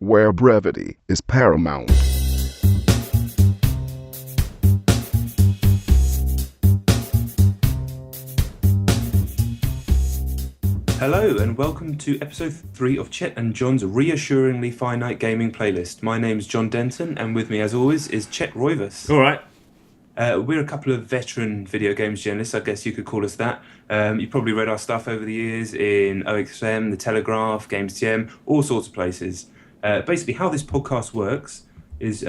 where brevity is paramount. Hello and welcome to episode 3 of Chet and John's reassuringly finite gaming playlist. My name's John Denton and with me as always is Chet Roivas. Alright. We're a couple of veteran video games journalists, I guess you could call us that. You've probably read our stuff over the years in OXM, The Telegraph, Games TM, all sorts of places. Basically how this podcast works is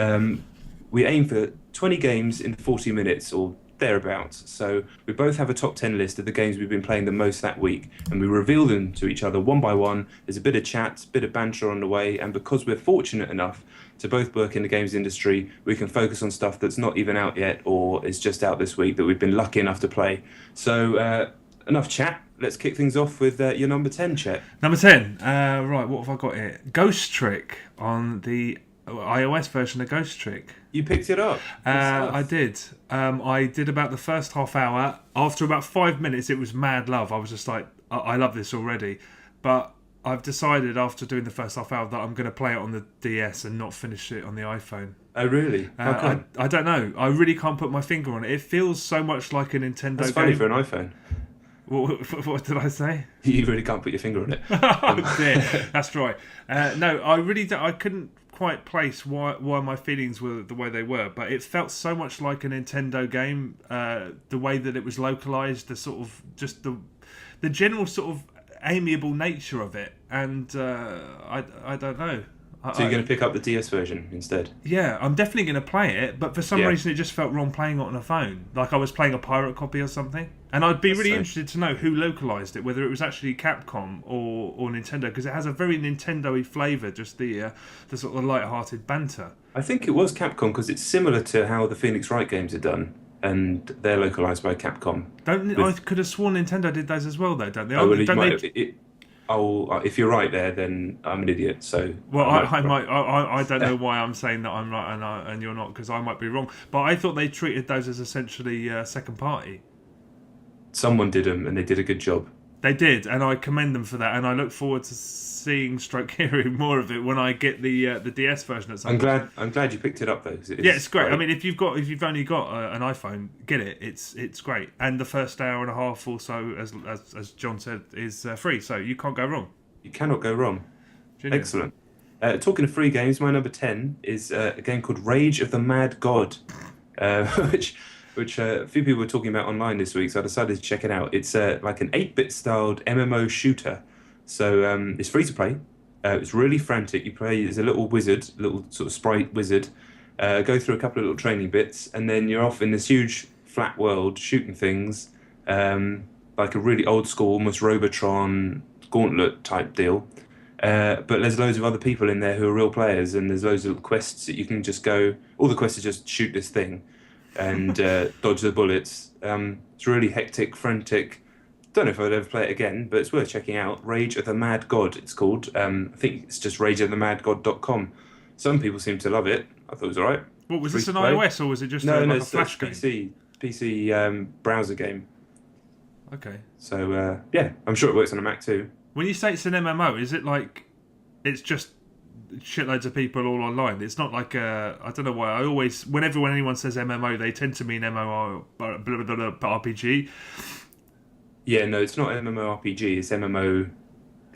we aim for 20 games in 40 minutes or thereabouts. So we both have a top 10 list of the games we've been playing the most that week, and we reveal them to each other one by one. There's a bit of chat, a bit of banter on the way, and because we're fortunate enough to both work in the games industry, we can focus on stuff that's not even out yet or is just out this week that we've been lucky enough to play. So enough chat. Let's kick things off with your number 10, Chet. Number 10. Right, what have I got here? Ghost Trick on the iOS version of Ghost Trick. You picked it up. I did. I did about the first half hour. After about 5 minutes, it was mad love. I was just like, I love this already. But I've decided after doing the first half hour that I'm going to play it on the DS and not finish it on the iPhone. Oh, really? How come? I don't know. I really can't put my finger on it. It feels so much like a Nintendo That's game. funny for an iPhone. What did I say? You really can't put your finger on it. Oh dear, that's right. No, I really I couldn't quite place why my feelings were the way they were, but it felt so much like a Nintendo game. The way that it was localized, the sort of just the general sort of amiable nature of it, and I don't know. So you're going to pick up the DS version instead? Yeah, I'm definitely going to play it, but for some reason it just felt wrong playing it on a phone. Like I was playing a pirate copy or something. And I'd be interested to know who localised it, whether it was actually Capcom or Nintendo, because it has a very Nintendo-y flavour, just the sort of light-hearted banter. I think it was Capcom, because it's similar to how the Phoenix Wright games are done, and they're localised by Capcom. I could have sworn Nintendo did those as well, though, don't they? Oh, well, if you're right there, then I'm an idiot. So I don't know why I'm saying that I'm right and you're not, because I might be wrong. But I thought they treated those as essentially second party. Someone did them, and they did a good job. They did, and I commend them for that. And I look forward to seeing, hearing more of it when I get the DS version at some point. I'm glad you picked it up though. It's great. I mean, if you've only got an iPhone, get it. It's great. And the first hour and a half or so, as John said, is free. So you can't go wrong. You cannot go wrong. Genius. Excellent. Talking of free games, my number 10 is a game called Rage of the Mad God, which a few people were talking about online this week, so I decided to check it out. It's like an 8-bit styled MMO shooter. So it's free to play. It's really frantic. You play as a little wizard, little sort of sprite wizard, go through a couple of little training bits, and then you're off in this huge flat world shooting things, like a really old school, almost Robotron gauntlet type deal. But there's loads of other people in there who are real players, and there's loads of little quests that you can just go. All the quests are just shoot this thing and dodge the bullets. It's really hectic, frantic. Don't know if I'd ever play it again, but it's worth checking out. Rage of the Mad God, it's called. I think it's just rageofthemadgod.com. Some people seem to love it. I thought it was alright. What, was this an iOS or was it just a Flash game? PC browser game. Okay. So, I'm sure it works on a Mac too. When you say it's an MMO, is it like it's just shitloads of people all online? It's not like I don't know why. I always, whenever anyone says MMO, they tend to mean RPG. Yeah, no, it's not MMORPG. It's MMO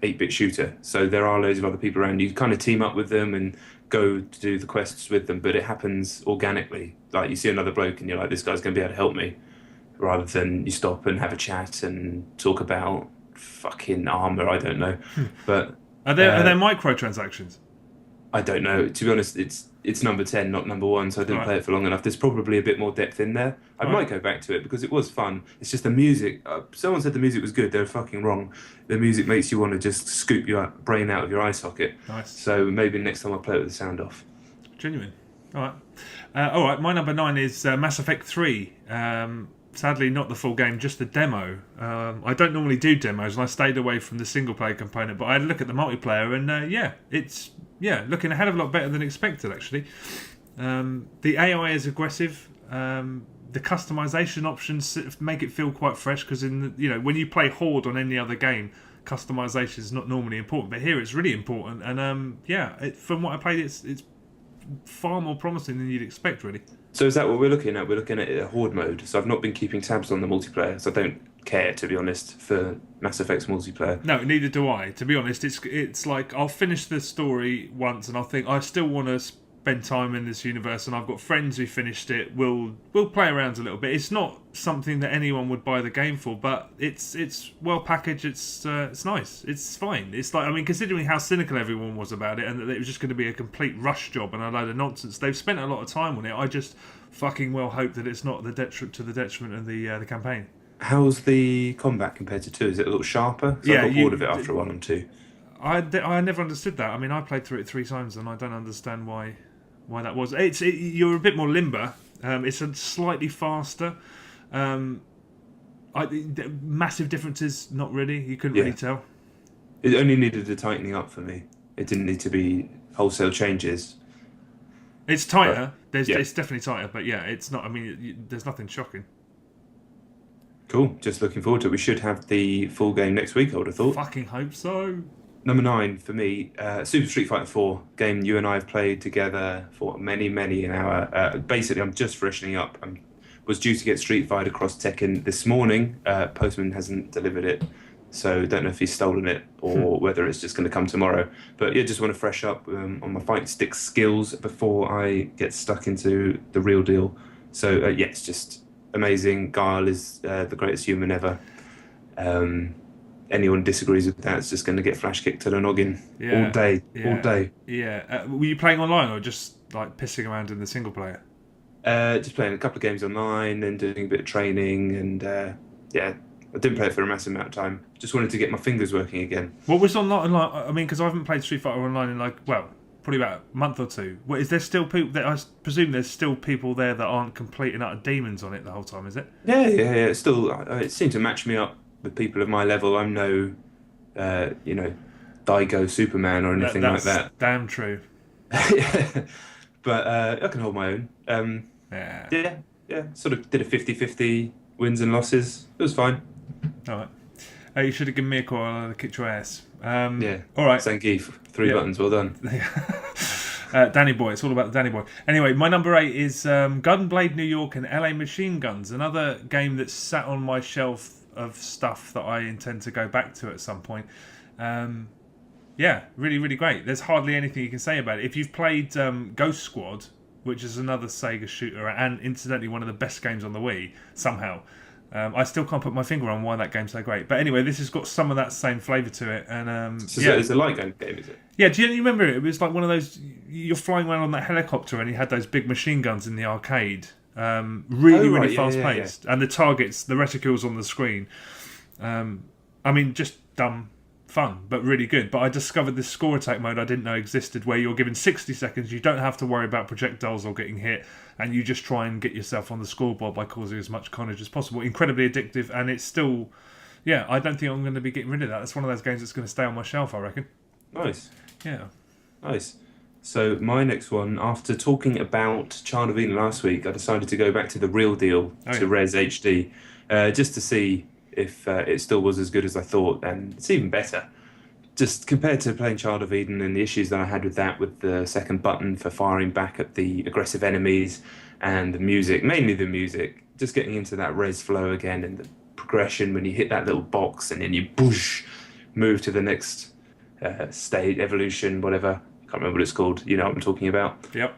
8-bit shooter. So there are loads of other people around. You kind of team up with them and go to do the quests with them, but it happens organically. Like you see another bloke and you're like, this guy's going to be able to help me, rather than you stop and have a chat and talk about fucking armor. I don't know, but are there microtransactions? I don't know. To be honest, it's number 10, not number 1, so I didn't play it for long enough. There's probably a bit more depth in there. I might go back to it because it was fun. It's just the music. Someone said the music was good. They're fucking wrong. The music makes you want to just scoop your brain out of your eye socket. Nice. So maybe next time I'll play it with the sound off. Genuine. All right. My number 9 is Mass Effect 3. Sadly, not the full game, just the demo. I don't normally do demos, and I stayed away from the single-player component, but I had a look at the multiplayer, and it's looking a hell of a lot better than expected, actually. The AI is aggressive. The customization options make it feel quite fresh, because when you play Horde on any other game, customization is not normally important, but here it's really important. And from what I played, it's far more promising than you'd expect, really. So is that what we're looking at? We're looking at a horde mode. So I've not been keeping tabs on the multiplayer, so I don't care, to be honest, for Mass Effect's multiplayer. No, neither do I. To be honest, it's like I'll finish the story once, and I'll think I still want to spend time in this universe, and I've got friends who finished it. We'll play around a little bit. It's not something that anyone would buy the game for, but it's well packaged. It's nice. It's fine. It's like, I mean, considering how cynical everyone was about it, and that it was just going to be a complete rush job and a load of nonsense. They've spent a lot of time on it. I just fucking well hope that it's not to the detriment of the campaign. How's the combat compared to 2? Is it a little sharper? 'Cause I got bored of it after 1 and 2. I never understood that. I mean, I played through it 3 times, and I don't understand why that was. You're a bit more limber. It's a slightly faster. Massive differences, not really. You couldn't really tell. It only needed a tightening up for me. It didn't need to be wholesale changes. It's tighter. It's definitely tighter, but yeah, it's not. I mean, there's nothing shocking. Cool. Just looking forward to it. We should have the full game next week, I would have thought. Fucking hope so. Number 9 for me, Super Street Fighter 4, game you and I have played together for many an hour. Basically, I'm just freshening up. I was due to get Street Fighter across Tekken this morning. Postman hasn't delivered it, so don't know if he's stolen it or whether it's just going to come tomorrow. But yeah, just want to fresh up on my fight stick skills before I get stuck into the real deal. So it's just amazing. Guile is the greatest human ever. Anyone disagrees with that, it's just going to get flash kicked to the noggin all day. Yeah. Were you playing online or just like pissing around in the single player? Just playing a couple of games online and doing a bit of training, and I didn't play it for a massive amount of time. Just wanted to get my fingers working again. What was online? I mean, because I haven't played Street Fighter Online in probably about a month or 2. Is there still people? I presume there's still people there that aren't complete and utter demons on it the whole time. Is it? Yeah. It's still, it seemed to match me up with people of my level. I'm no, Daigo Superman or anything like that. Damn true. But I can hold my own. Yeah. Sort of did a 50-50 wins and losses. It was fine. All right. You should have given me a call. I'd have kicked your ass. All right. Zangief, 3 buttons. Well done. Danny Boy. It's all about the Danny Boy. Anyway, my number 8 is Gunblade New York and LA Machine Guns. Another game that's sat on my shelf of stuff that I intend to go back to at some point. Really, really great. There's hardly anything you can say about it. If you've played Ghost Squad, which is another Sega shooter, and incidentally one of the best games on the Wii, somehow, I still can't put my finger on why that game's so great. But anyway, this has got some of that same flavour to it. And it's a light gun game, is it? Yeah, do you remember it? It was like one of those, you're flying around on that helicopter and you had those big machine guns in the arcade. Really fast paced. And the targets, the reticules on the screen. Just dumb fun, but really good. But I discovered this score attack mode I didn't know existed, where you're given 60 seconds, you don't have to worry about projectiles or getting hit, and you just try and get yourself on the scoreboard by causing as much carnage as possible. Incredibly addictive, and it's still, I don't think I'm going to be getting rid of that. That's one of those games that's going to stay on my shelf, I reckon. Nice. Yeah. Nice. So my next one, after talking about Child of Eden last week, I decided to go back to the real deal, Res HD, just to see if it still was as good as I thought, and it's even better. Just compared to playing Child of Eden and the issues that I had with that, with the second button for firing back at the aggressive enemies, and the music, mainly the music, just getting into that res flow again, and the progression when you hit that little box and then you move to the next stage, evolution, whatever. Can't remember what it's called. You know what I'm talking about. Yep.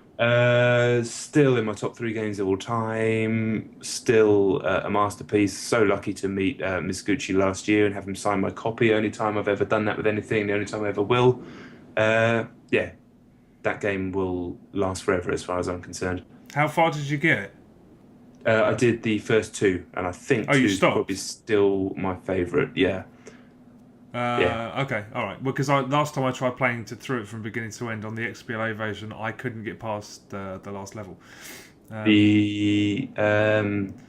Still in my top 3 games of all time. Still a masterpiece. So lucky to meet Miss Gucci last year and have him sign my copy. Only time I've ever done that with anything. The only time I ever will. That game will last forever as far as I'm concerned. How far did you get? I did the first 2, and I think 2 is probably still my favourite. Yeah. Okay, all right. Well, because last time I tried playing through it from beginning to end on the XBLA version, I couldn't get past the last level. The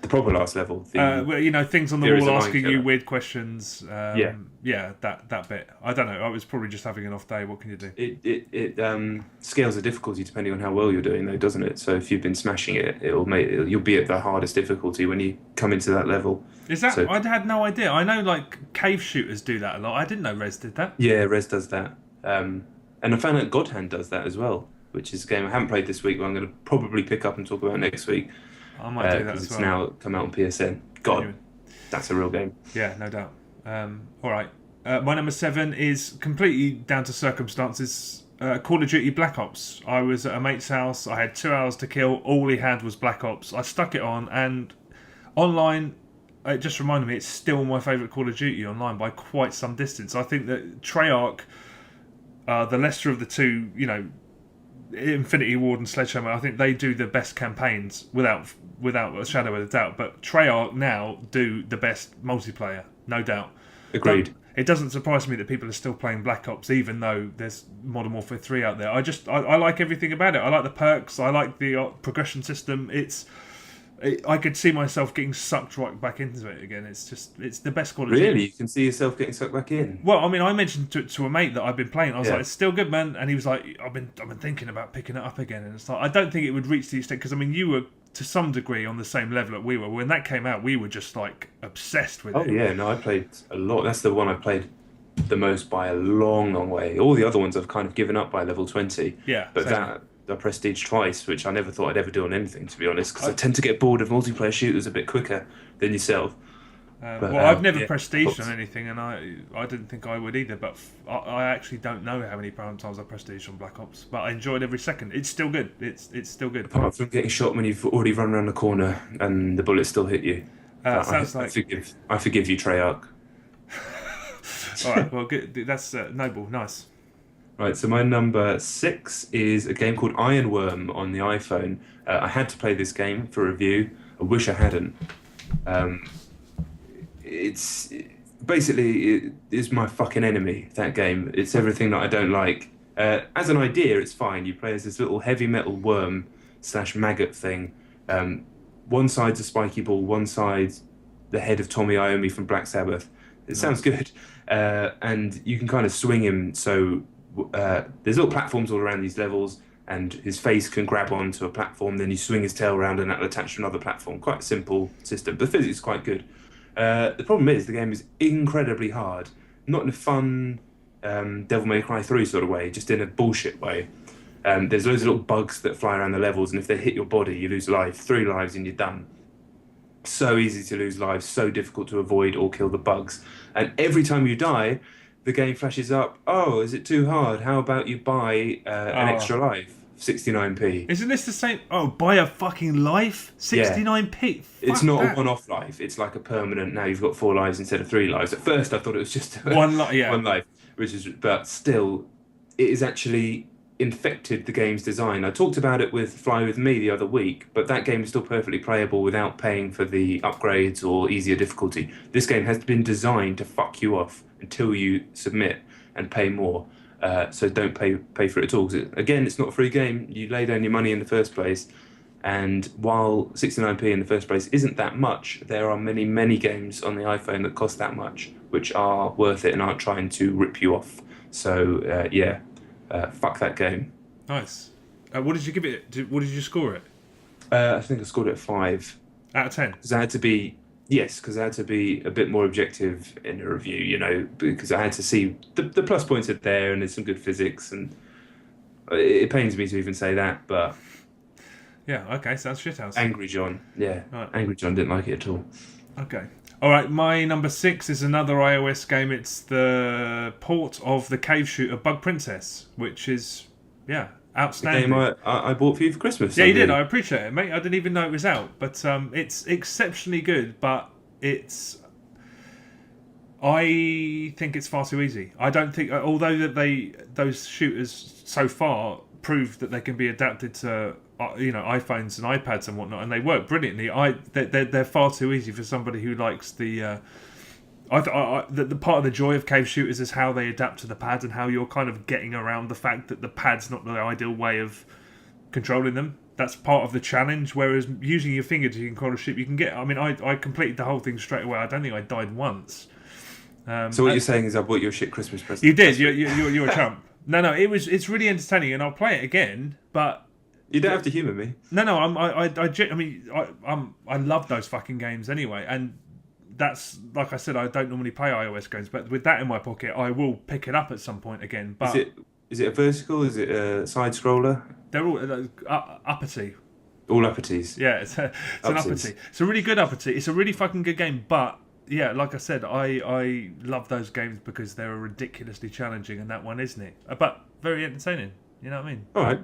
proper last level. Well, things on the There is wall a line asking you killer. weird questions. Yeah. Yeah, that bit. I don't know. I was probably just having an off day. What can you do? It scales the difficulty depending on how well you're doing, though, doesn't it? So if you've been smashing it, you'll be at the hardest difficulty when you come into that level. Is that? So I had no idea. I know like cave shooters do that a lot. I didn't know Res did that. yeah, Res does that, and I found out God Hand does that as well, which is a game I haven't played this week, but I'm going to probably pick up and talk about next week I might do that because as it's well. now come out on PSN. God, Genuine. that's a real game. Yeah, no doubt. All right. My number 7 is completely down to circumstances. Call of Duty Black Ops. I was at a mate's house. I had 2 hours to kill. All he had was Black Ops. I stuck it on, and online, it just reminded me it's still my favourite Call of Duty online by quite some distance. I think that Treyarch, the lesser of the two, Infinity Ward and Sledgehammer, I think they do the best campaigns without a shadow of a doubt. But Treyarch now do the best multiplayer, no doubt. Agreed. It doesn't surprise me that people are still playing Black Ops, even though there's Modern Warfare 3 out there. I like everything about it. I like the perks. I like the progression system. I could see myself getting sucked right back into it again. It's the best Call of Duty. Really, you can see yourself getting sucked back in. Well, I mean, I mentioned to a mate that I've been playing. I was Yeah. like, "It's still good, man," and he was like, "I've been thinking about picking it up again." And it's like, I don't think it would reach the extent because I mean, you were to some degree on the same level that we were when that came out. We were just like obsessed with Oh it. yeah, no, I played a lot. That's the one I played the most by a long, long way. All the other ones I've kind of given up by level 20. Yeah, But same. that I prestige twice, which I never thought I'd ever do on anything, to be honest, because I tend to get bored of multiplayer shooters a bit quicker than yourself. But, I've never yeah. prestiged on anything, and I didn't think I would either. But I actually don't know how many times I prestiged on Black Ops, but I enjoyed every second. It's still good. It's still good. Apart from getting shot when you've already run around the corner and the bullets still hit you. But sounds I like forgive you, Treyarch. all right. Well, good. That's noble. Nice. Right, so my number 6 is a game called Ironworm on the iPhone. I had to play this game for review. I wish I hadn't. It's basically it is my fucking enemy. That game. It's everything that I don't like. As an idea, it's fine. You play as this little heavy metal worm / maggot thing. One side's a spiky ball. One side's the head of Tommy Iommi from Black Sabbath. It sounds good, and you can kind of swing him. So there's little platforms all around these levels, and his face can grab onto a platform. Then you swing his tail around, and that'll attach to another platform. Quite a simple system. The physics is quite good. The problem is the game is incredibly hard. Not in a fun Devil May Cry 3 sort of way, just in a bullshit way. There's loads of little bugs that fly around the levels, and if they hit your body, you lose life. 3 lives and you're done. So easy to lose lives, so difficult to avoid or kill the bugs. And every time you die, the game flashes up, oh, is it too hard? How about you buy an extra life? 69p. Isn't this the same? Oh, buy a fucking life? 69p? It's Fuck not that. a one-off life. It's like a permanent, now you've got 4 lives instead of 3 lives. At first I thought it was just One life, yeah. one life, but still, it has actually infected the game's design. I talked about it with Fly With Me the other week, but that game is still perfectly playable without paying for the upgrades or easier difficulty. This game has been designed to fuck you off until you submit and pay more. So don't pay for it at all. 'Cause again, it's not a free game. You lay down your money in the first place. And while 69p in the first place isn't that much, there are many, many games on the iPhone that cost that much, which are worth it and aren't trying to rip you off. So, fuck that game. Nice. What did you give it? What did you score it? I think I scored it 5. Out of 10? Because I had to be... Yes, because I had to be a bit more objective in a review, because I had to see the plus points are there and there's some good physics, and it pains me to even say that, but... Yeah, okay, sounds shithouse. Angry John, yeah. Right. Angry John didn't like it at all. Okay. All right, my number 6 is another iOS game. It's the port of the cave shooter Bug Princess, which is, outstanding. The game I bought for you for Christmas. Yeah, you did. I appreciate it, mate. I didn't even know it was out, but it's exceptionally good. But I think it's far too easy. I don't think, although those shooters so far prove that they can be adapted to iPhones and iPads and whatnot, and they work brilliantly. They're far too easy for somebody who likes the. The part of the joy of cave shooters is how they adapt to the pads and how you're kind of getting around the fact that the pad's not the ideal way of controlling them. that's part of the challenge. Whereas using your finger to control a ship, you can get. I mean, I completed the whole thing straight away. I don't think I died once. So what you're saying is I bought you a shit Christmas present. You did. You're a chump. No, it's really entertaining, and I'll play it again. But you don't have to humour me. No, I love those fucking games anyway, and that's like I said, I don't normally play iOS games, but with that in my pocket, I will pick it up at some point again. But is it a vertical? Is it a side scroller? They're all uppity. All uppities. Yeah, it's an uppity. It's a really good uppity. It's a really fucking good game, but yeah, like I said, I love those games because they're ridiculously challenging, and that one isn't it? But very entertaining. You know what I mean? All right.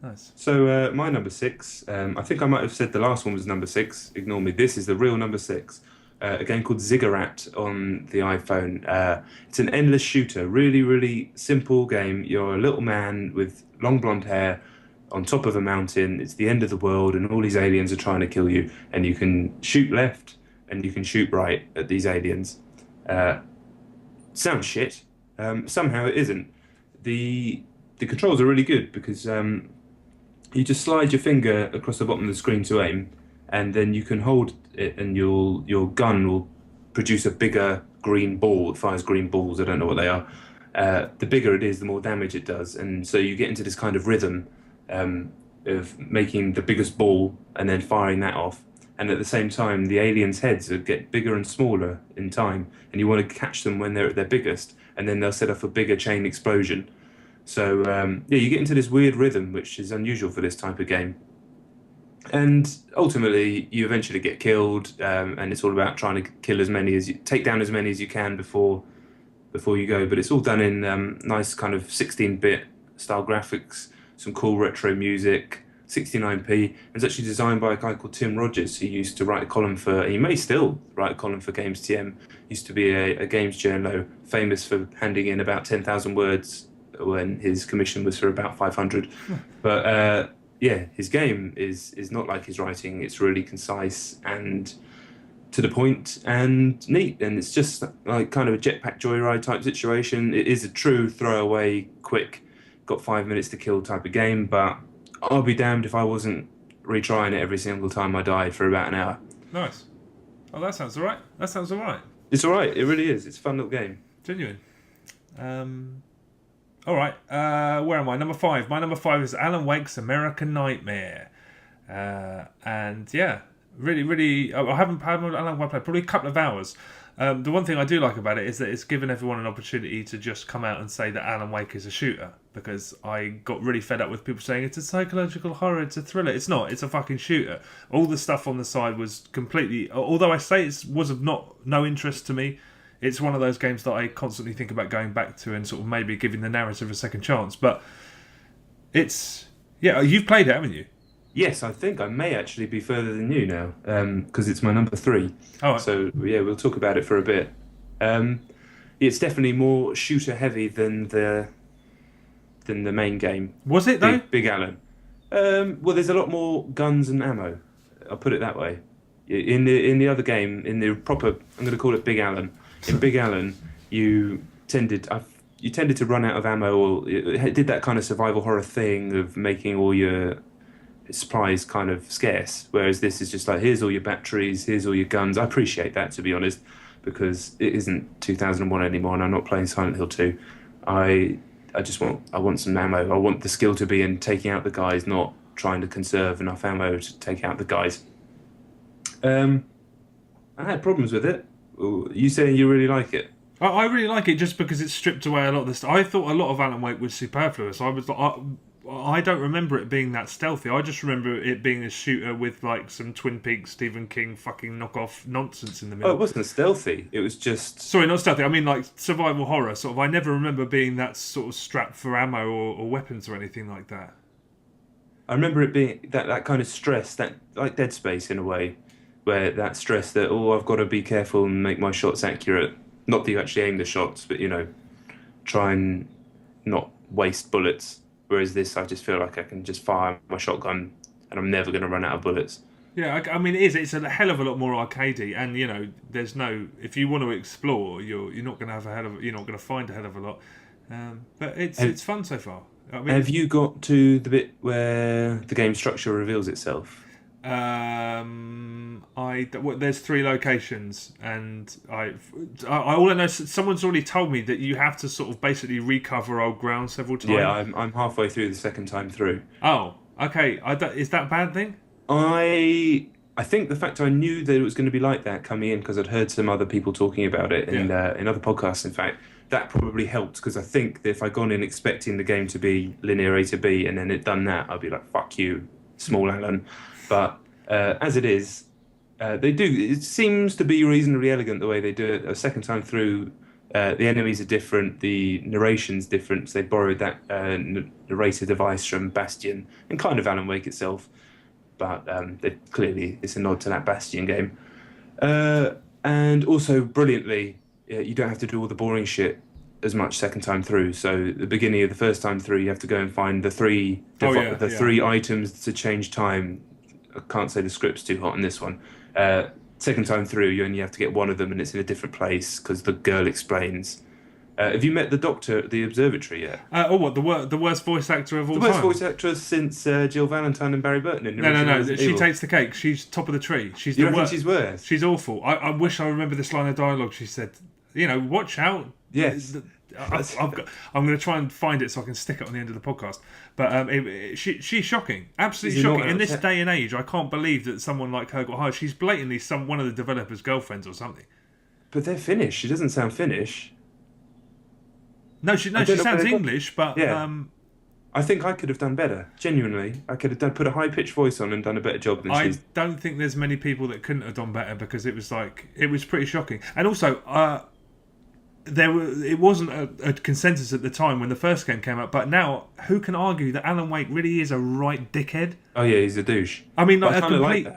Nice. So my number 6. I think I might have said the last one was number 6. Ignore me. This is the real number 6. A game called Ziggurat on the iPhone. It's an endless shooter. Really, really simple game. You're a little man with long blonde hair on top of a mountain. It's the end of the world, and all these aliens are trying to kill you. And you can shoot left and you can shoot right at these aliens. Sounds shit. Somehow it isn't. The controls are really good because you just slide your finger across the bottom of the screen to aim, and then you can hold it, and your gun will produce a bigger green ball. It fires green balls. I don't know what they are. The bigger it is, the more damage it does, and so you get into this kind of rhythm of making the biggest ball and then firing that off. And at the same time, the aliens' heads get bigger and smaller in time, and you want to catch them when they're at their biggest, and then they'll set off a bigger chain explosion. So you get into this weird rhythm, which is unusual for this type of game. And ultimately, you eventually get killed, and it's all about trying to take down as many as you can before you go. But it's all done in nice kind of 16-bit style graphics, some cool retro music, 69p. It's actually designed by a guy called Tim Rogers, who used to write a column he may still write a column for Games TM. Used to be a games journo, famous for handing in about 10,000 words when his commission was for about 500. But his game is not like his writing. It's really concise and to the point and neat, and it's just like kind of a jetpack joyride type situation. It is a true throwaway, quick, got 5 minutes to kill type of game, but I'll be damned if I wasn't retrying it every single time I died for about an hour. Nice. Oh, that sounds alright. It's alright. It really is. It's a fun little game. Genuine. Alright. Where am I? Number 5. My number 5 is Alan Wake's American Nightmare. And yeah, really, really. I haven't played Alan Wake probably a couple of hours. The one thing I do like about it is that it's given everyone an opportunity to just come out and say that Alan Wake is a shooter, because I got really fed up with people saying it's a psychological horror, it's a thriller. It's not. It's a fucking shooter. All the stuff on the side was completely... Although I say it was of no interest to me, it's one of those games that I constantly think about going back to and sort of maybe giving the narrative a second chance. But it's... Yeah, you've played it, haven't you? Yes, I think I may actually be further than you now, because it's my number 3. Oh, right. So yeah, we'll talk about it for a bit. It's definitely more shooter heavy than the main game. Was it though? Big Alan. Well, there's a lot more guns and ammo. I'll put it that way. In the other game, in the proper, I'm going to call it Big Alan. In Big Alan, you tended to run out of ammo, or it did that kind of survival horror thing of making all your supplies kind of scarce, whereas this is just like, here's all your batteries, here's all your guns. I appreciate that, to be honest, because it isn't 2001 anymore, and I'm not playing Silent Hill 2. I want some ammo. I want the skill to be in taking out the guys, not trying to conserve enough ammo to take out the guys. I had problems with it. You saying you really like it? I really like it just because it stripped away a lot of this. I thought a lot of Alan Wake was superfluous. I don't remember it being that stealthy. I just remember it being a shooter with like some Twin Peaks, Stephen King fucking knockoff nonsense in the middle. Oh, it wasn't stealthy. It was just... Sorry, not stealthy. I mean like survival horror. Sort of. I never remember being that sort of strapped for ammo or weapons or anything like that. I remember it being that kind of stress, that like Dead Space in a way, where that stress that, I've got to be careful and make my shots accurate. Not that you actually aim the shots, but, try and not waste bullets. Whereas this, I just feel like I can just fire my shotgun and I'm never going to run out of bullets. Yeah, I mean, it is. It's a hell of a lot more arcadey, and there's no. If you want to explore, you're not going to have you're not going to find a hell of a lot. But it's fun so far. I mean, Have you got to the bit where the game structure reveals itself? there's three locations, and all I know is someone's already told me that you have to sort of basically recover old ground several times. Yeah, I'm halfway through the second time through. Oh, okay. Is that a bad thing? I think the fact I knew that it was going to be like that coming in because I'd heard some other people talking about it in other podcasts. In fact, that probably helped because I think that if I'd gone in expecting the game to be linear A to B and then it done that, I'd be like, "Fuck you, small Alan." But as it is, they do. It seems to be reasonably elegant the way they do it. A second time through, the enemies are different, the narration's different. So they borrowed that narrator device from Bastion and kind of Alan Wake itself. But clearly it's a nod to that Bastion game. And also, brilliantly, you don't have to do all the boring shit as much second time through. So the beginning of the first time through, you have to go and find the three items to change time. I can't say the script's too hot in this one. Second time through, you only have to get one of them, and it's in a different place because the girl explains. Have you met the doctor at the observatory yet? The worst voice actor of all time? The worst voice actress since Jill Valentine and Barry Burton in the No. She takes the cake. She's top of the tree. She's you reckon she's worse? She's awful. I wish I remember this line of dialogue. She said, watch out. Yes. I'm going to try and find it so I can stick it on the end of the podcast. But she's shocking. Absolutely shocking. In this day and age, I can't believe that someone like her got hired. She's blatantly one of the developers' girlfriends or something. But they're Finnish. She doesn't sound Finnish. No, she sounds English, but yeah. I think I could have done better. Genuinely, I could have put a high pitched voice on and done a better job than she's. I don't think there's many people that couldn't have done better because it was pretty shocking. And also, it wasn't a consensus at the time when the first game came out, but now who can argue that Alan Wake really is a right dickhead? Oh yeah, he's a douche. I mean, like I a kind of complete. like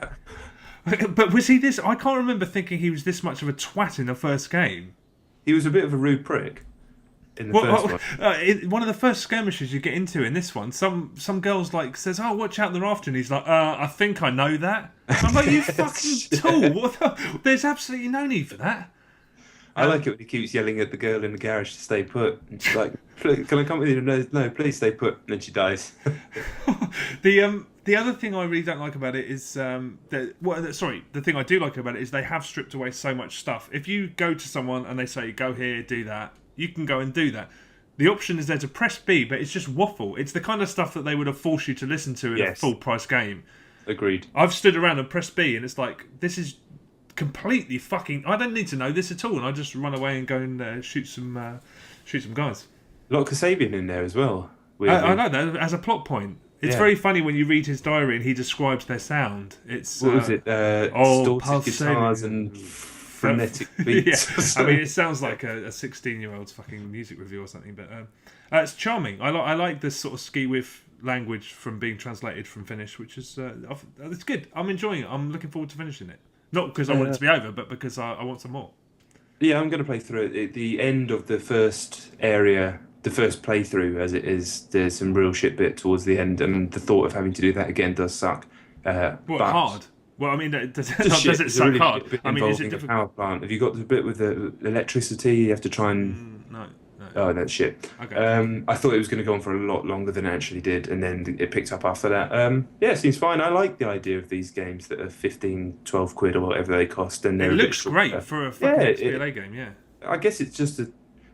that. But was he this? I can't remember thinking he was this much of a twat in the first game. He was a bit of a rude prick. In the first one. One of the first skirmishes you get into in this one, some girls says, "Oh, watch out, they're after," and he's like, "I think I know that." I'm like, "You fucking tool! There's absolutely no need for that." I like it when he keeps yelling at the girl in the garage to stay put, and she's like, "Can I come with you?" No, please stay put. And then she dies. The other thing I really don't like about it is the thing I do like about it is they have stripped away so much stuff. If you go to someone and they say, "Go here, do that," you can go and do that. The option is there to press B, but it's just waffle. It's the kind of stuff that they would have forced you to listen to in a full price game. Agreed. I've stood around and pressed B, and it's like, this is completely fucking. I don't need to know this at all, and I just run away and go and shoot some guys. A lot of Kasabian in there as well. I know that as a plot point. It's very funny when you read his diary and he describes their sound. It's what was it? Distorted guitars and frenetic beats. Yeah. I mean, it sounds like a 16-year-old's fucking music review or something. But it's charming. I like this sort of ski whiff language from being translated from Finnish, which is it's good. I'm enjoying it. I'm looking forward to finishing it. Not because I want it to be over, but because I want some more. Yeah, I'm going to play through it. At the end of the first area, the first playthrough as it is, there's some real shit bit towards the end, and the thought of having to do that again does suck. Hard? Well, I mean, does it suck really hard? I mean, is it involving a difficult? power plant. Have you got the bit with the electricity? You have to try and... No. Oh, that's shit. Okay. I thought it was going to go on for a lot longer than it actually did, and then it picked up after that. Yeah, it seems fine. I like the idea of these games that are 15, 12 quid or whatever they cost. And it looks great for a fucking XBLA game, yeah. I guess it's just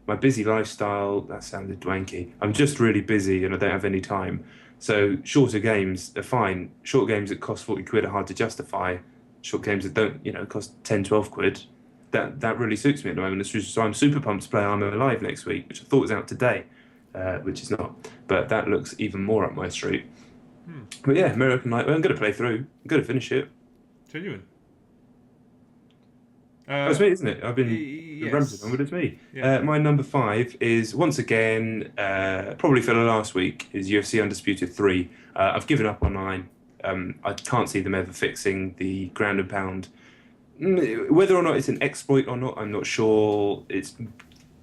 my busy lifestyle. That sounded wanky. I'm just really busy and I don't have any time. So shorter games are fine. Short games that cost 40 quid are hard to justify. Short games that don't, cost 10, 12 quid. That really suits me at the moment. So I'm super pumped to play Armour Alive next week, which I thought was out today, which is not. But that looks even more up my street. But yeah, American Nightmare, I'm going to play through. I'm going to finish it. Genuine. That's me, isn't it? I've been rambling on, but it's me. Yeah. My number 5 is, once again, probably for the last week, is UFC Undisputed 3. I've given up online. I can't see them ever fixing the ground and pound. Whether or not it's an exploit or not, I'm not sure. It's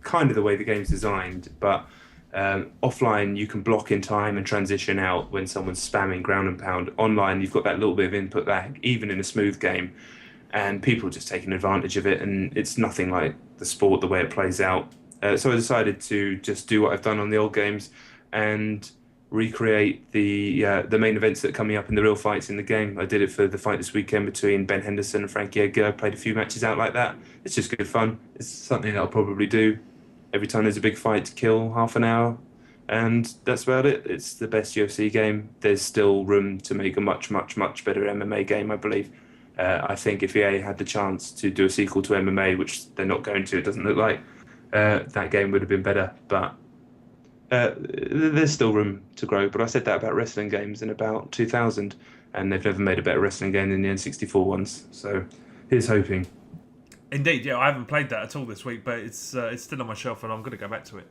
kind of the way the game's designed, but offline you can block in time and transition out when someone's spamming ground and pound. Online you've got that little bit of input lag, even in a smooth game, and people are just taking advantage of it, and it's nothing like the sport, the way it plays out. So I decided to just do what I've done on the old games and recreate the main events that are coming up in the real fights in the game. I did it for the fight this weekend between Ben Henderson and Frankie Edgar. I played a few matches out like that. It's just good fun. It's something that I'll probably do every time there's a big fight to kill half an hour. And that's about it. It's the best UFC game. There's still room to make a much, much, much better MMA game, I believe. I think if EA had the chance to do a sequel to MMA, which they're not going to, it doesn't look like, that game would have been better. But there's still room to grow. But I said that about wrestling games in about 2000, and they've never made a better wrestling game than the N64 ones. So here's hoping. Indeed, yeah, I haven't played that at all this week, but it's still on my shelf, and I'm going to go back to it.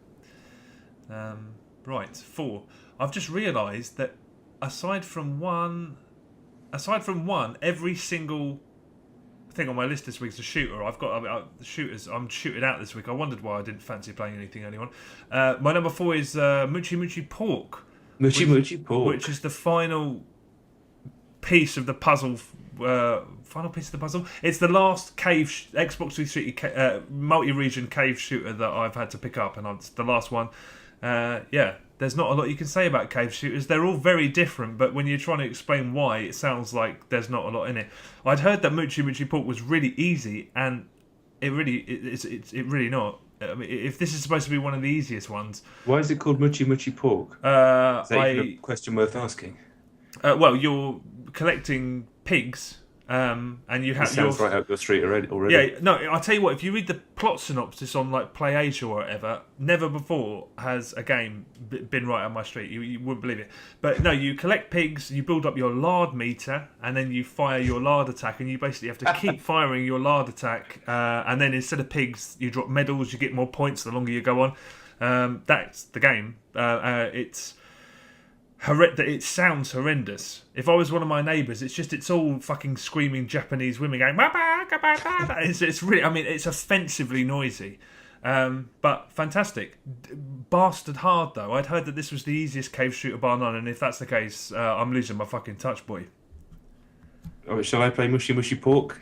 Right, 4. I've just realised that aside from one, every single thing on my list this week is a shooter. I've got the shooters. I'm shooting out this week. I wondered why I didn't fancy playing anything early on. My number 4 is Muchi Pork. Muchi Pork, which is the final piece of the puzzle. It's the last Xbox 360 multi-region cave shooter that I've had to pick up, and it's the last one. There's not a lot you can say about cave shooters. They're all very different, but when you're trying to explain why, it sounds like there's not a lot in it. I'd heard that Muchi Pork was really easy, and it's really not. I mean, if this is supposed to be one of the easiest ones, why is it called Muchi Pork? Is that even a question worth asking? Well, you're collecting pigs. And you have sounds right up your street already. Yeah, no, I'll tell you what, if you read the plot synopsis on like PlayAsia or whatever, never before has a game been right on my street. You wouldn't believe it. But no, you collect pigs, you build up your lard meter, and then you fire your lard attack, and you basically have to keep firing your lard attack, and then instead of pigs, you drop medals, you get more points the longer you go on. That's the game. It sounds horrendous. If I was one of my neighbours, it's all fucking screaming Japanese women going. It's really, I mean, it's offensively noisy, but fantastic. Bastard hard though. I'd heard that this was the easiest cave shooter bar none, and if that's the case, I'm losing my fucking touch, boy. Oh, shall I play Muchi Pork?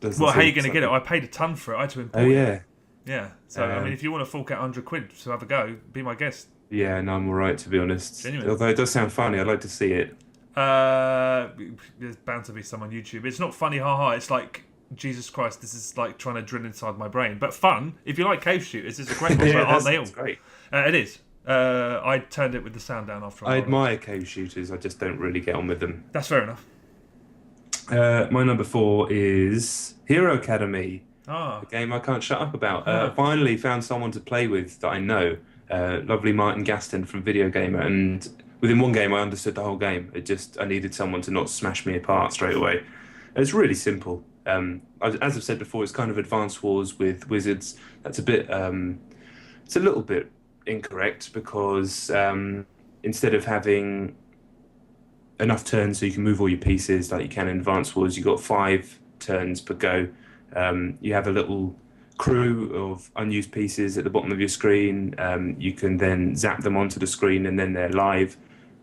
Well, how are you going to get it? I paid a ton for it. I had to import it. Oh yeah. Yeah. So I mean, if you want to fork out £100 to have a go, be my guest. Yeah, no, I'm alright, to be honest. Genuine. Although it does sound funny, I'd like to see it. There's bound to be some on YouTube. It's not funny, haha. It's like, Jesus Christ, this is like trying to drill inside my brain. But fun. If you like cave shooters, it's a great one. Aren't they all? It's great. It is. I turned it with the sound down after. I admire cave shooters. I just don't really get on with them. That's fair enough. My number 4 is Hero Academy. A game I can't shut up about. Finally found someone to play with that I know. Lovely Martin Gaston from Video Gamer, and within one game I understood the whole game. I needed someone to not smash me apart straight away. It's really simple. As I've said before, it's kind of Advance Wars with wizards. That's a bit, it's a little bit incorrect because instead of having enough turns so you can move all your pieces like you can in Advance Wars, you've got 5 turns per go. You have a little crew of unused pieces at the bottom of your screen. You can then zap them onto the screen and then they're live.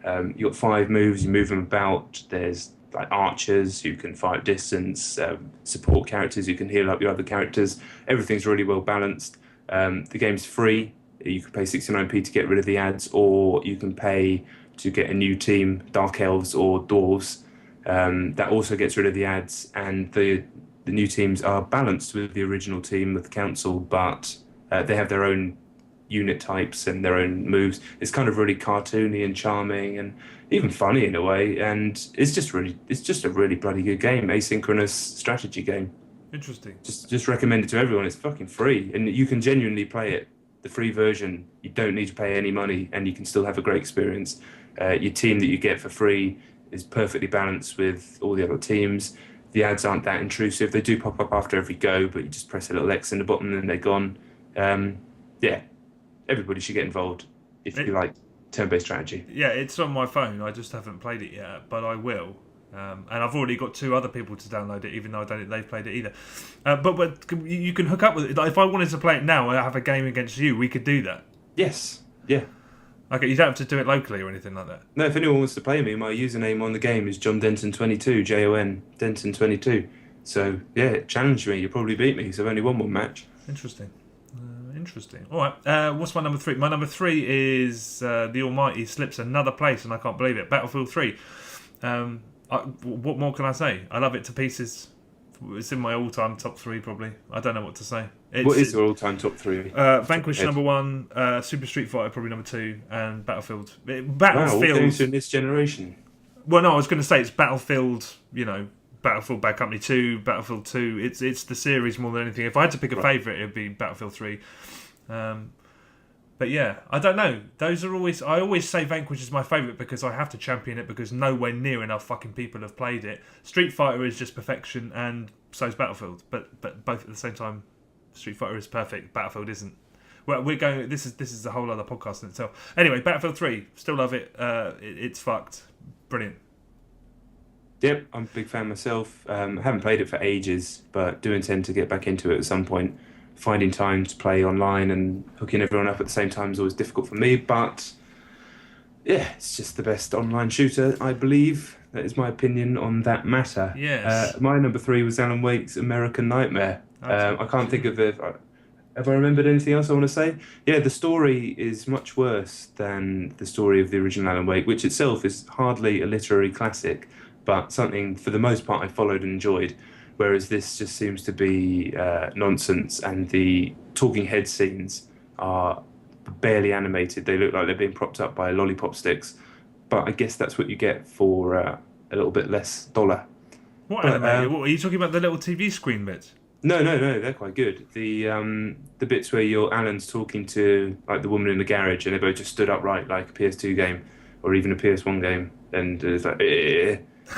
You've got 5 moves, you move them about. There's like archers who can fight distance, support characters who can heal up your other characters. Everything's really well balanced. The game's free. You can pay 69p to get rid of the ads, or you can pay to get a new team, Dark Elves or Dwarves. That also gets rid of the ads, and the new teams are balanced with the original team, with the council, but they have their own unit types and their own moves. It's kind of really cartoony and charming and even funny in a way, and it's just a really bloody good game, asynchronous strategy game. Interesting. Just recommend it to everyone. It's fucking free, and you can genuinely play it. The free version, you don't need to pay any money, and you can still have a great experience. Your team that you get for free is perfectly balanced with all the other teams. The ads aren't that intrusive. They do pop up after every go, but you just press a little X in the bottom and then they're gone. Yeah, everybody should get involved if you like turn-based strategy. Yeah, it's on my phone. I just haven't played it yet, but I will. And I've already got 2 other people to download it, even though I don't think they've played it either. But you can hook up with it. Like, if I wanted to play it now and have a game against you, we could do that. Yes. Yeah. Okay, you don't have to do it locally or anything like that. No, if anyone wants to play me, my username on the game is John Denton22, Jon Denton22. So yeah, challenge me. You'll probably beat me. So I've only won 1 match. Interesting. interesting. All right, what's my number 3? My number 3 is the Almighty slips another place, and I can't believe it. Battlefield 3. What more can I say? I love it to pieces. It's in my all-time top 3, probably. I don't know what to say. What is your all-time top 3? Vanquish number 1, Super Street Fighter probably number 2, and Battlefield. Wow, all games in this generation. Well, no, I was going to say it's Battlefield. Battlefield Bad Company 2, Battlefield 2. It's the series more than anything. If I had to pick a favourite, it'd be Battlefield 3. But yeah, I don't know. Those are always. I always say Vanquish is my favourite because I have to champion it because nowhere near enough fucking people have played it. Street Fighter is just perfection, and so is Battlefield. But both at the same time, Street Fighter is perfect. Battlefield isn't. Well, we're going. This is a whole other podcast in itself. Anyway, Battlefield 3, still love it. It's fucked. Brilliant. Yep, I'm a big fan myself. Haven't played it for ages, but do intend to get back into it at some point. Finding time to play online and hooking everyone up at the same time is always difficult for me, but yeah, it's just the best online shooter, I believe. That is my opinion on that matter. Yes. My number 3 was Alan Wake's American Nightmare. I can't think of it. Have I remembered anything else I want to say? Yeah, the story is much worse than the story of the original Alan Wake, which itself is hardly a literary classic, but something, for the most part, I followed and enjoyed. Whereas this just seems to be nonsense, and the talking head scenes are barely animated. They look like they're being propped up by lollipop sticks. But I guess that's what you get for a little bit less dollar. What animated? What, are you talking about the little TV screen bits? No, they're quite good. The bits where Alan's talking to like the woman in the garage, and they both just stood upright like a PS2 game or even a PS1 game, and it's like.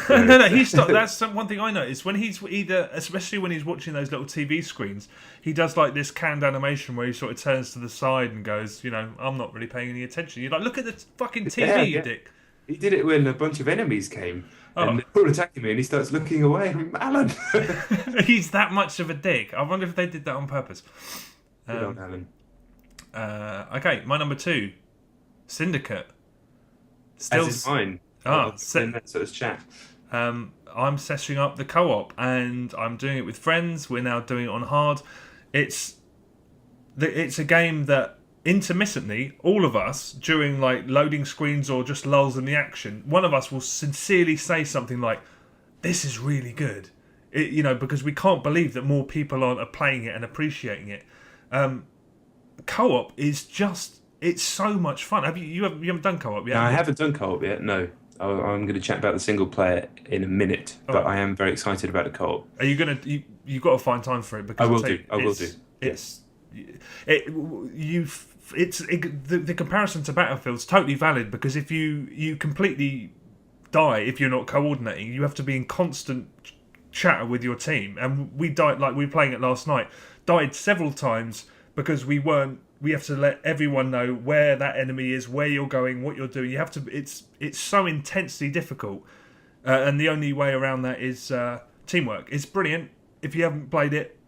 No, he stopped. That's one thing I noticed when he's especially when he's watching those little TV screens, he does like this canned animation where he sort of turns to the side and goes, I'm not really paying any attention. You're like, look at the fucking TV, you dick. He did it when a bunch of enemies came and they're all attacking me, and he starts looking away. I'm Alan. He's that much of a dick. I wonder if they did that on purpose. Good on Alan. Okay, my number 2, Syndicate. As is mine. So it's Chat. I'm seshing up the co-op, and I'm doing it with friends. We're now doing it on hard. It's a game that intermittently, all of us, during like loading screens or just lulls in the action, one of us will sincerely say something like, "This is really good," because we can't believe that more people are playing it and appreciating it. Co-op is just. It's so much fun. You haven't done co-op yet? No, I haven't done co-op yet. No, I'm going to chat about the single player in a minute, but I am very excited about the co-op. Are you going to? You've got to find time for it because I will do. The comparison to Battlefield's totally valid because if you completely die if you're not coordinating, you have to be in constant chatter with your team. And we died like we were playing it last night. Died several times because we weren't. We have to let everyone know where that enemy is, where you're going, what you're doing. You have to. It's so intensely difficult, and the only way around that is teamwork. It's brilliant. If you haven't played it,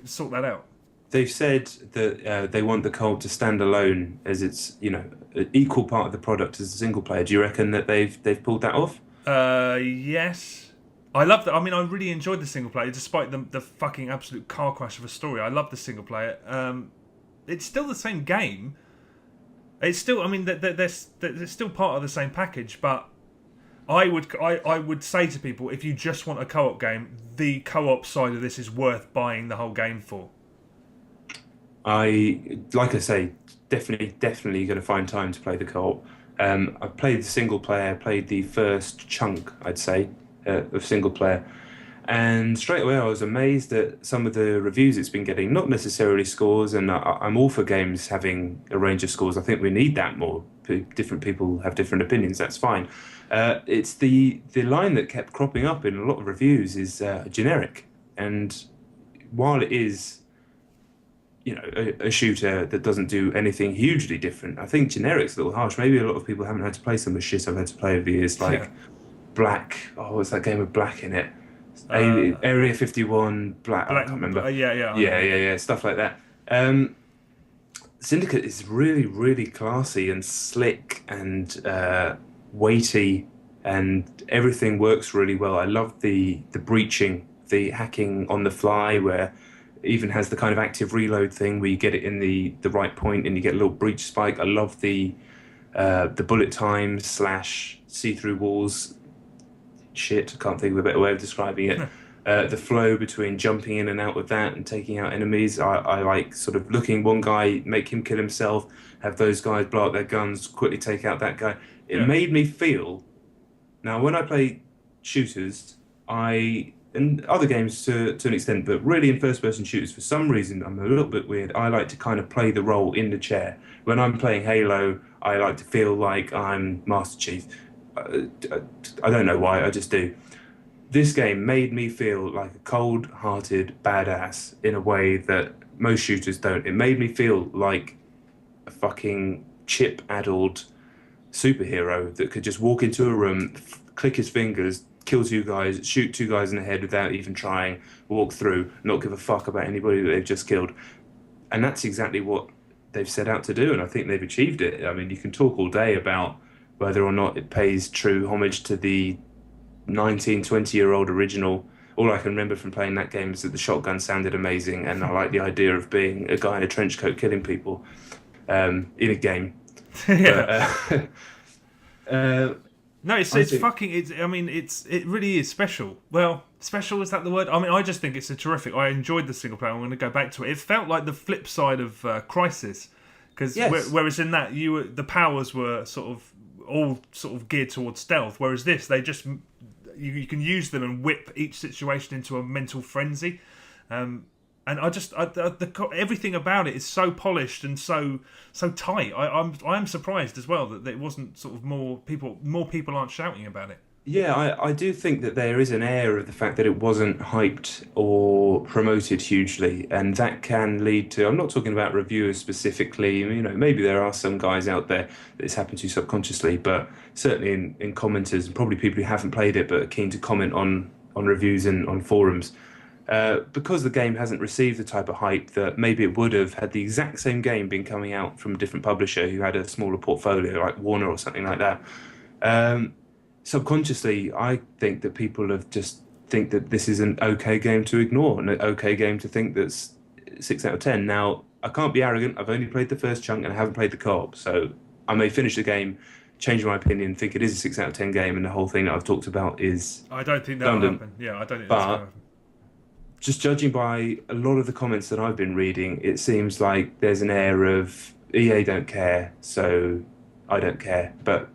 sort that out. They've said that they want the co-op to stand alone as it's an equal part of the product as a single player. Do you reckon that they've pulled that off? Yes. I love that. I mean, I really enjoyed the single player, despite the fucking absolute car crash of a story. I love the single player. It's still the same game. It's still, I mean, they're still part of the same package. But I would say to people, if you just want a co-op game, the co-op side of this is worth buying the whole game for. Like I say, definitely going to find time to play the co-op. I played the single player, played the first chunk, I'd say, of single player. And straight away I was amazed at some of the reviews it's been getting. Not necessarily scores, and I'm all for games having a range of scores. I think we need that more. Different people have different opinions, that's fine. It's the line that kept cropping up in a lot of reviews is generic. And while it is a shooter that doesn't do anything hugely different, I think generic's a little harsh. Maybe a lot of people haven't had to play some of the shit I've had to play over the years, like Black. Oh, what's that game with Black in it? Area 51, Black. I can't remember. Yeah. Stuff like that. Syndicate is really, really classy and slick and weighty, and everything works really well. I love the breaching, the hacking on the fly, where It even has the kind of active reload thing where you get it in the right point and you get a little breach spike. I love the bullet time / see-through walls. Shit, I can't think of a better way of describing it. The flow between jumping in and out with that and taking out enemies. I like sort of looking one guy, make him kill himself, have those guys blow up their guns, quickly take out that guy. It made me feel. Now, when I play shooters, and other games to an extent, but really in first-person shooters, for some reason, I'm a little bit weird. I like to kind of play the role in the chair. When I'm playing Halo, I like to feel like I'm Master Chief. I don't know why, I just do. This game made me feel like a cold-hearted badass in a way that most shooters don't. It made me feel like a fucking chip-addled superhero that could just walk into a room, click his fingers, kill 2 guys, shoot 2 guys in the head without even trying, walk through, not give a fuck about anybody that they've just killed. And that's exactly what they've set out to do, and I think they've achieved it. I mean, you can talk all day about whether or not it pays true homage to the 19, 20-year-old original. All I can remember from playing that game is that the shotgun sounded amazing, and I like the idea of being a guy in a trench coat killing people in a game. Yeah. But, No, it's fucking. It really is special. Well, special, is that the word? I mean, I just think it's a terrific. I enjoyed the single player. I'm going to go back to it. It felt like the flip side of Crisis, because whereas in that the powers were all geared towards stealth, whereas this they just you can use them and whip each situation into a mental frenzy. And everything about it is so polished and so tight. I am surprised as well that it wasn't more people aren't shouting about it. Yeah, I do think that there is an air of the fact that it wasn't hyped or promoted hugely, and that can lead to. I'm not talking about reviewers specifically. You know, maybe there are some guys out there that it's happened to subconsciously, but certainly in commenters and probably people who haven't played it but are keen to comment on reviews and on forums. Because the game hasn't received the type of hype that maybe it would have had the exact same game been coming out from a different publisher who had a smaller portfolio like Warner or something like that. Subconsciously, I think that people have just think that this is an okay game to ignore and an okay game to think that's 6 out of 10. Now, I can't be arrogant. I've only played the first chunk and I haven't played the co-op, so I may finish the game, change my opinion, think it is a 6 out of 10 game, and the whole thing that I've talked about is. I don't think that will happen. Yeah, I don't think that's going to happen. Just judging by a lot of the comments that I've been reading, it seems like there's an air of EA don't care, so I don't care. But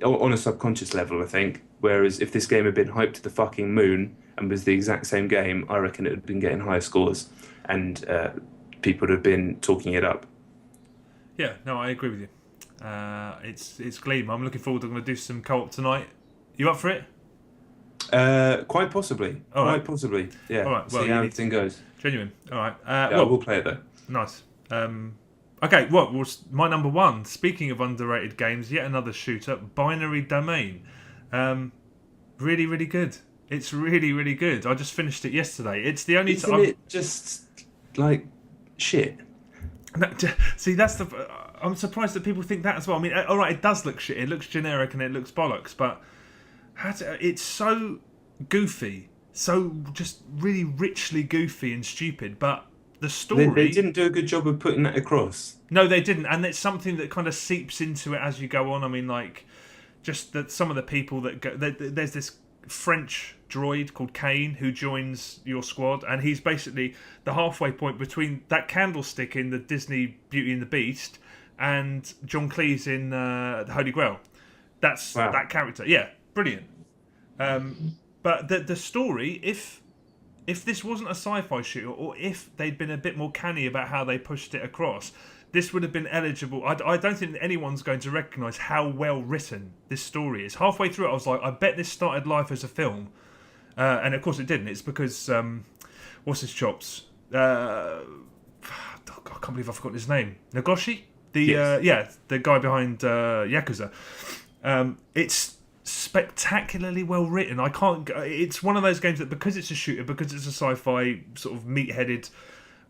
on a subconscious level, I think. Whereas if this game had been hyped to the fucking moon and was the exact same game, I reckon it would have been getting higher scores and people would have been talking it up. Yeah, no, I agree with you. It's Gleam. I'm looking forward to going to do some co-op tonight. You up for it? Quite possibly. Quite possibly. Yeah. All right. Well, see how everything goes. Genuine. All right. Yeah, we'll play it though. Nice. Okay. Well, my number one. Speaking of underrated games, yet another shooter, Binary Domain. Really, really good. It's really, really good. I just finished it yesterday. It's the only. Isn't it just like shit? See, that's the. I'm surprised that people think that as well. I mean, all right, it does look shit. It looks generic and it looks bollocks, but. It's so goofy, so just really richly goofy and stupid, but the story... They didn't do a good job of putting that across. No, they didn't, and it's something that kind of seeps into it as you go on. I mean, like, just that some of the people that go... There's this French droid called Kane who joins your squad, and he's basically the halfway point between that candlestick in the Disney Beauty and the Beast and John Cleese in the Holy Grail. That's that character. Yeah. Brilliant. But the story, if this wasn't a sci-fi shooter, or if they'd been a bit more canny about how they pushed it across, this would have been eligible. I don't think anyone's going to recognise how well written this story is. Halfway through it, I was like, I bet this started life as a film. And of course it didn't. It's because, what's his chops? I can't believe I've forgotten his name. Nagoshi? The guy behind Yakuza. It's spectacularly well written. It's one of those games that because it's a shooter, because it's a sci-fi sort of meat-headed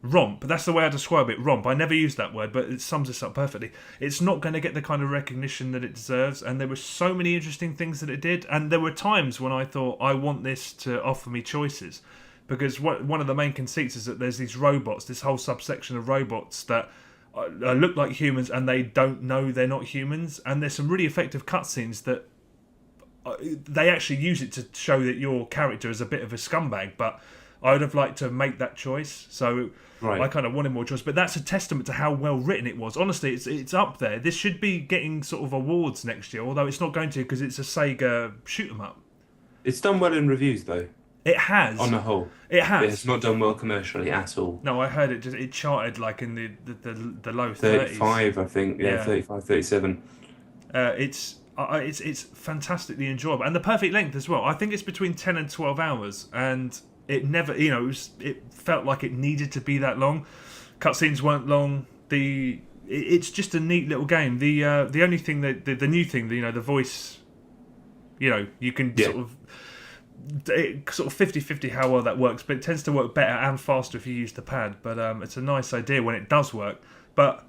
romp, that's the way I describe it, romp. I never use that word, but it sums this up perfectly. It's not going to get the kind of recognition that it deserves, and there were so many interesting things that it did, and there were times when I thought, I want this to offer me choices. because one of the main conceits is that there's these robots, this whole subsection of robots that look like humans and they don't know they're not humans. And there's some really effective cutscenes that they actually use it to show that your character is a bit of a scumbag, but I would have liked to make that choice. So I kind of wanted more choice, but that's a testament to how well written it was. Honestly, it's up there. This should be getting sort of awards next year, although it's not going to because it's a Sega shoot 'em up. It's done well in reviews though. It has. On the whole. It has. But it's not done well commercially at all. No, I heard it charted like in the low 30s. 35, I think. Yeah, 35, 37. It's fantastically enjoyable. And the perfect length as well. I think it's between 10 and 12 hours. And it never, it felt like it needed to be that long. Cutscenes weren't long. It's just a neat little game. The only thing, the new thing, the voice, you can sort of 50-50 how well that works, but it tends to work better and faster if you use the pad. But it's a nice idea when it does work. But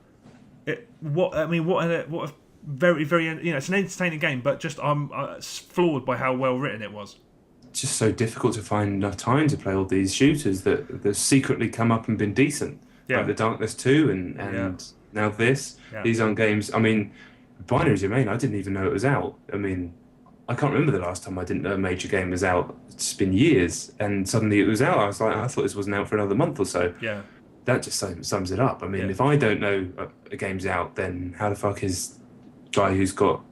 what a very, very, it's an entertaining game, but just I'm floored by how well written it was. It's just so difficult to find enough time to play all these shooters that secretly come up and been decent. Yeah. Like the Darkness 2 and now this. Yeah. These aren't games. I mean, Binary Domain, I didn't even know it was out. I mean, I can't remember the last time I didn't know a major game was out. It's been years, and suddenly it was out. I was like, I thought this wasn't out for another month or so. Yeah. That just sums it up. I mean, if I don't know a game's out, then how the fuck is guy who's got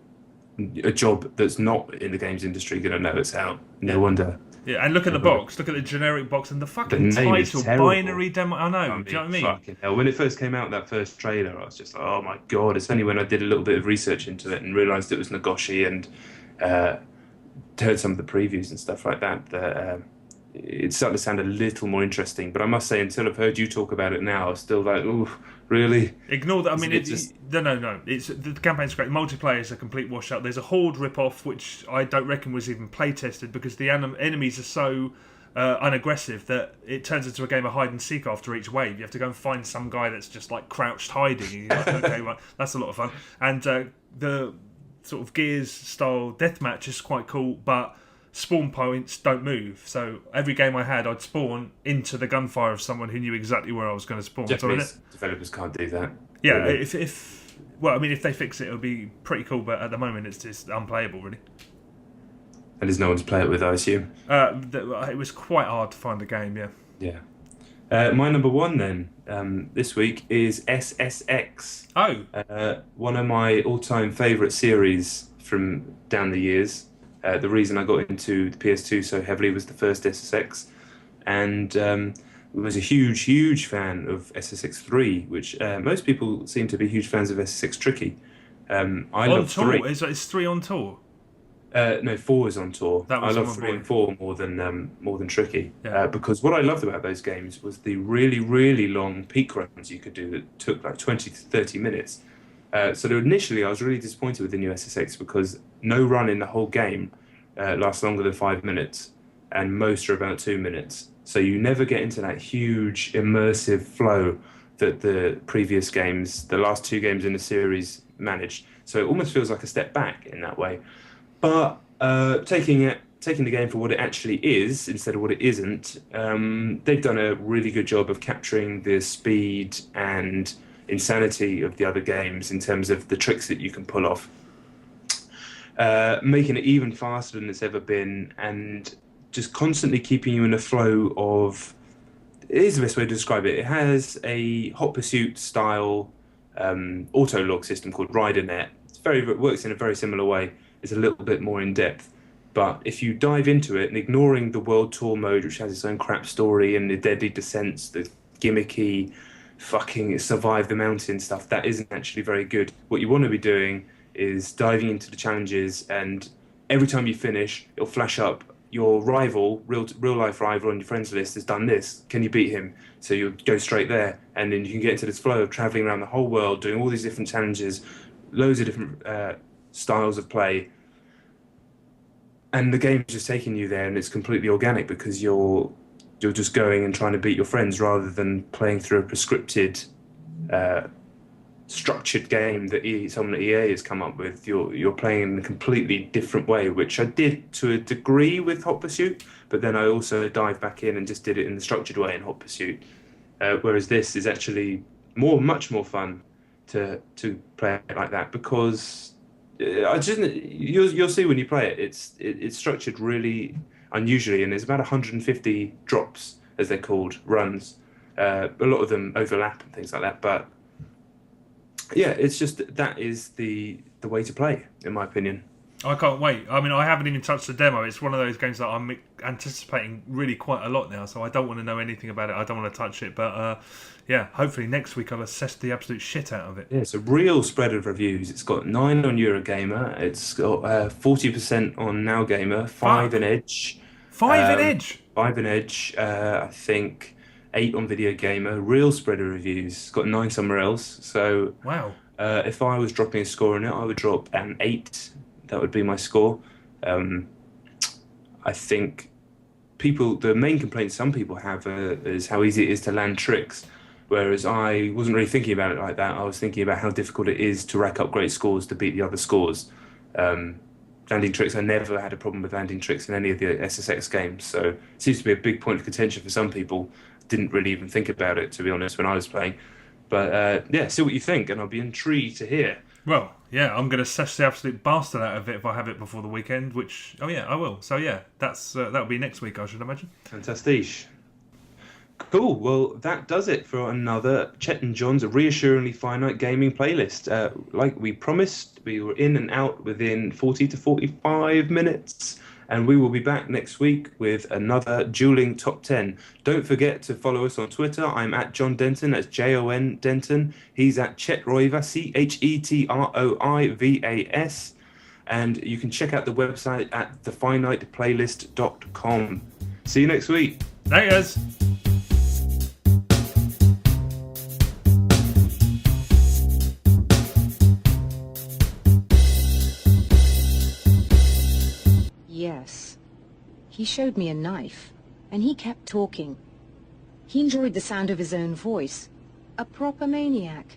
a job that's not in the games industry going to know it's out? No wonder. Yeah, and look at the box. Look at the generic box and the fucking title. Binary Demo. I know. Do you know what I mean? Fucking hell. When it first came out, that first trailer, I was just like, oh my god. It's only when I did a little bit of research into it and realised it was Nagoshi and heard some of the previews and stuff like that, that it started to sound a little more interesting. But I must say, until I've heard you talk about it now, I'm still like, ooh, really? Ignore that. I mean, no. The campaign's great. Multiplayer is a complete washout. There's a Horde rip-off, which I don't reckon was even play-tested because the enemies are so unaggressive that it turns into a game of hide-and-seek after each wave. You have to go and find some guy that's just like crouched hiding. You're like, okay, well, that's a lot of fun. And the sort of Gears-style deathmatch is quite cool, but spawn points don't move. So every game I had, I'd spawn into the gunfire of someone who knew exactly where I was going to spawn. Japanese developers can't do that. Yeah, really. If they fix it, it'll be pretty cool. But at the moment, it's just unplayable, really. And there's no one to play it with, I assume. It was quite hard to find a game. Yeah. Yeah. My number one then this week is SSX. Oh. One of my all-time favourite series from down the years. The reason I got into the PS2 so heavily was the first SSX, and was a huge fan of SSX 3, which most people seem to be huge fans of SSX Tricky. I love tour. 3. Is 3 on tour? No, 4 is on tour. I love 3 and 4 more than Tricky, Yeah. because what I loved about those games was the really long peak runs you could do that took like 20 to 30 minutes. So initially I was really disappointed with the new SSX because no run in the whole game lasts longer than 5 minutes, and most are about 2 minutes. So you never get into that huge immersive flow that the previous games, the last 2 games in the series, managed. So it almost feels like a step back in that way. But taking the game for what it actually is instead of what it isn't, they've done a really good job of capturing the speed and insanity of the other games in terms of the tricks that you can pull off, making it even faster than it's ever been, and just constantly keeping you in a flow of, it is the best way to describe it. It has a Hot Pursuit style auto log system called RiderNet. It works in a very similar way. It's a little bit more in depth, but if you dive into it and ignoring the World Tour mode, which has its own crap story, and the deadly descents, the gimmicky fucking survive the mountain stuff, that isn't actually very good. What you want to be doing is diving into the challenges, and every time you finish, it'll flash up your rival, real life rival on your friends list has done this. Can you beat him? So you'll go straight there, and then you can get into this flow of traveling around the whole world, doing all these different challenges, loads of different styles of play, and the game's just taking you there, and it's completely organic because you're just going and trying to beat your friends rather than playing through a prescripted structured game that someone at EA has come up with. You're playing in a completely different way, which I did to a degree with Hot Pursuit, but then I also dived back in and just did it in the structured way in Hot Pursuit. Whereas this is actually much more fun to play it like that, because you'll see when you play it. It's structured really unusually, and there's about 150 drops, as they're called, runs. A lot of them overlap and things like that, but yeah, it's just that is the way to play, in my opinion. I can't wait. I mean, I haven't even touched the demo. It's one of those games that I'm anticipating really quite a lot now, so I don't want to know anything about it. I don't want to touch it, but yeah, hopefully next week I'll assess the absolute shit out of it. Yeah, it's a real spread of reviews. It's got 9 on Eurogamer. It's got 40% on Now Gamer, 5 in Edge. 5 in Edge? 5 in Edge, I think 8 on Video Gamer. Real spread of reviews. It's got 9 somewhere else. So wow. If I was dropping a score on it, I would drop an 8. That would be my score. I think the main complaint some people have is how easy it is to land tricks, whereas I wasn't really thinking about it like that. I was thinking about how difficult it is to rack up great scores to beat the other scores. Landing tricks, I never had a problem with landing tricks in any of the SSX games, so it seems to be a big point of contention for some people. Didn't really even think about it, to be honest, when I was playing. But yeah, see what you think, and I'll be intrigued to hear. Well, yeah, I'm going to assess the absolute bastard out of it if I have it before the weekend, which, oh yeah, I will. So yeah, that'll be next week, I should imagine. Fantastic. Cool. Well, that does it for another Chet and John's reassuringly finite gaming playlist. Like we promised, we were in and out within 40 to 45 minutes. And we will be back next week with another dueling top 10. Don't forget to follow us on Twitter. I'm at John Denton. That's Jon Denton. He's at Chet Roivas, Chetroivas. And you can check out the website at thefiniteplaylist.com. See you next week. Laters. Yes. He showed me a knife, and he kept talking. He enjoyed the sound of his own voice. A proper maniac.